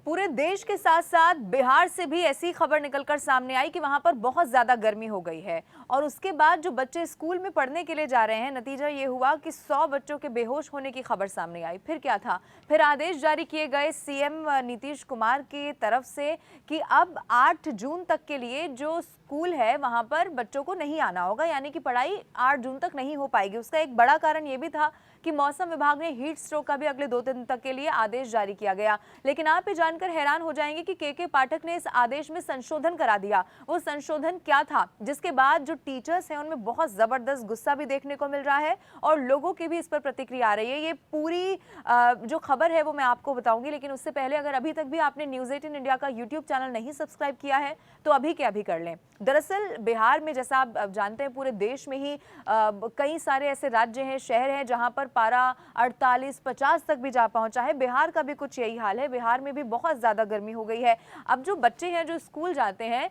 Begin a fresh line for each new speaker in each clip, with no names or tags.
पूरे देश के साथ साथ बिहार से भी ऐसी खबर निकलकर सामने आई कि वहां पर बहुत ज्यादा गर्मी हो गई है और उसके बाद जो बच्चे स्कूल में पढ़ने के लिए जा रहे हैं, नतीजा ये हुआ कि 100 बच्चों के बेहोश होने की खबर सामने आई। फिर क्या था, फिर आदेश जारी किए गए सीएम नीतीश कुमार की तरफ से कि अब 8 जून तक के लिए जो स्कूल है वहां पर बच्चों को नहीं आना होगा, यानी कि पढ़ाई 8 जून तक नहीं हो पाएगी। उसका एक बड़ा कारण ये भी था कि मौसम विभाग ने हीट स्ट्रोक का भी अगले 2 दिन तक के लिए आदेश जारी किया गया। लेकिन आप ये जानकर हैरान हो जाएंगे कि के पाठक ने इस आदेश में संशोधन करा दिया। वो संशोधन क्या था, जिसके बाद जो टीचर्स हैं उनमें बहुत जबरदस्त गुस्सा भी देखने को मिल रहा है और लोगों की भी इस पर प्रतिक्रिया आ रही है। ये पूरी जो खबर है वो मैं आपको बताऊंगी, लेकिन उससे पहले अगर अभी तक भी आपने न्यूज़ 18 इंडिया का यूट्यूब चैनल नहीं सब्सक्राइब किया है तो अभी के अभी कर लें। दरअसल बिहार में, जैसा आप जानते हैं, पूरे देश में ही कई सारे ऐसे राज्य हैं, शहर हैं जहां पर पारा 48-50 तक भी जा पहुंचा है। बिहार का भी कुछ यही हाल है। बिहार में भी बहुत ज्यादा गर्मी हो गई है। अब जो बच्चे हैं जो स्कूल जाते हैं,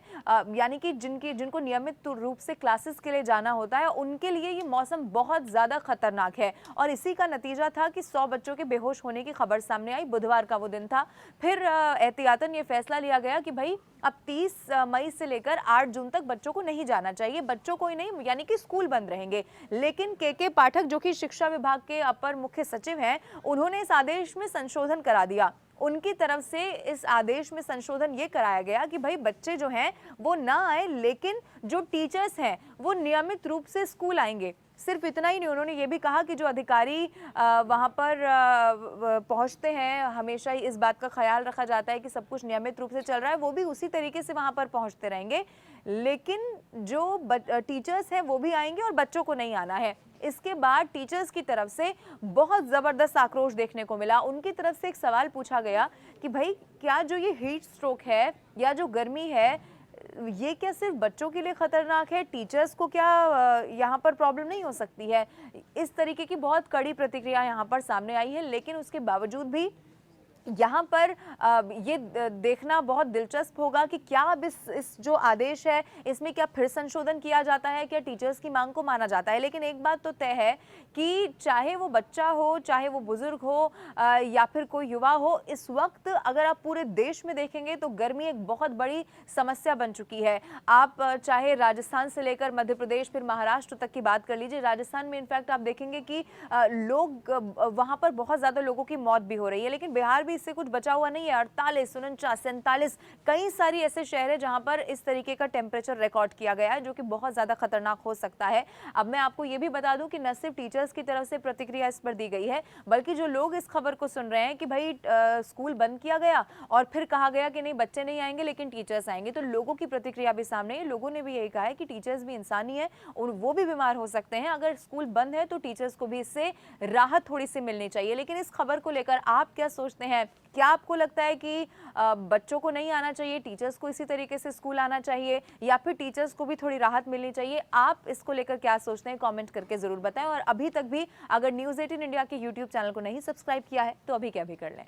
यानी कि जिनको नियमित रूप से क्लासेस के लिए जाना होता है, उनके लिए ये मौसम बहुत ज्यादा खतरनाक है और इसी का नतीजा था कि 100 बच्चों के बेहोश होने की खबर सामने आई। बुधवार का वो दिन था। फिर एहतियातन ये फैसला लिया गया कि भाई अब 30 मई से लेकर 8 जून तक बच्चों को नहीं जाना चाहिए। बच्चों को ही नहीं, यानी कि स्कूल बंद रहेंगे। लेकिन के पाठक, जो कि शिक्षा विभाग के अपर मुख्य सचिव हैं, उन्होंने इस आदेश में संशोधन करा दिया। उनकी तरफ से इस आदेश में संशोधन ये कराया गया कि भाई बच्चे जो हैं वो ना आए, लेकिन जो टीचर्स हैं वो नियमित रूप से स्कूल आएंगे। सिर्फ इतना ही नहीं, उन्होंने ये भी कहा कि जो अधिकारी वहाँ पर पहुँचते हैं, हमेशा ही इस बात का ख्याल रखा जाता है कि सब कुछ नियमित रूप से चल रहा है, वो भी उसी तरीके से वहाँ पर पहुँचते रहेंगे। लेकिन जो टीचर्स हैं वो भी आएंगे और बच्चों को नहीं आना है। इसके बाद टीचर्स की तरफ से बहुत ज़बरदस्त आक्रोश देखने को मिला। उनकी तरफ से एक सवाल पूछा गया कि भाई क्या जो ये हीट स्ट्रोक है या जो गर्मी है, ये क्या सिर्फ बच्चों के लिए खतरनाक है? टीचर्स को क्या यहाँ पर प्रॉब्लम नहीं हो सकती है? इस तरीके की बहुत कड़ी प्रतिक्रिया यहाँ पर सामने आई है। लेकिन उसके बावजूद भी यहाँ पर ये देखना बहुत दिलचस्प होगा कि क्या अब इस जो आदेश है इसमें क्या फिर संशोधन किया जाता है, क्या टीचर्स की मांग को माना जाता है। लेकिन एक बात तो तय है कि चाहे वो बच्चा हो, चाहे वो बुजुर्ग हो या फिर कोई युवा हो, इस वक्त अगर आप पूरे देश में देखेंगे तो गर्मी एक बहुत बड़ी समस्या बन चुकी है। आप चाहे राजस्थान से लेकर मध्य प्रदेश फिर महाराष्ट्र तक की बात कर लीजिए। राजस्थान में इनफैक्ट आप देखेंगे कि लोग वहाँ पर बहुत ज़्यादा लोगों की मौत भी हो रही है। लेकिन बिहार भी इससे कुछ बचा हुआ नहीं है। 48, 49, 47 कई सारी ऐसे शहर है जहां पर इस तरीके का टेम्परेचर रिकॉर्ड किया गया है, जो कि बहुत ज्यादा खतरनाक हो सकता है। अब मैं आपको ये भी बता दूं कि न सिर्फ टीचर्स की तरफ से प्रतिक्रिया इस पर दी गई है, बल्कि जो लोग इस खबर को सुन रहे हैं कि भाई स्कूल बंद किया गया और फिर कहा गया कि नहीं बच्चे नहीं आएंगे लेकिन टीचर्स आएंगे, तो लोगों की प्रतिक्रिया भी सामने है। लोगों ने भी यही कहा है कि टीचर्स भी इंसान ही है और वो भी बीमार हो सकते हैं। अगर स्कूल बंद है तो टीचर्स को भी इससे राहत थोड़ी सी मिलनी चाहिए। लेकिन इस खबर को लेकर आप क्या सोचते हैं? क्या आपको लगता है कि बच्चों को नहीं आना चाहिए, टीचर्स को इसी तरीके से स्कूल आना चाहिए, या फिर टीचर्स को भी थोड़ी राहत मिलनी चाहिए? आप इसको लेकर क्या सोचते हैं, कमेंट करके जरूर बताएं। और अभी तक भी अगर न्यूज़ 18 इंडिया के यूट्यूब चैनल को नहीं सब्सक्राइब किया है तो अभी क्या भी कर लें।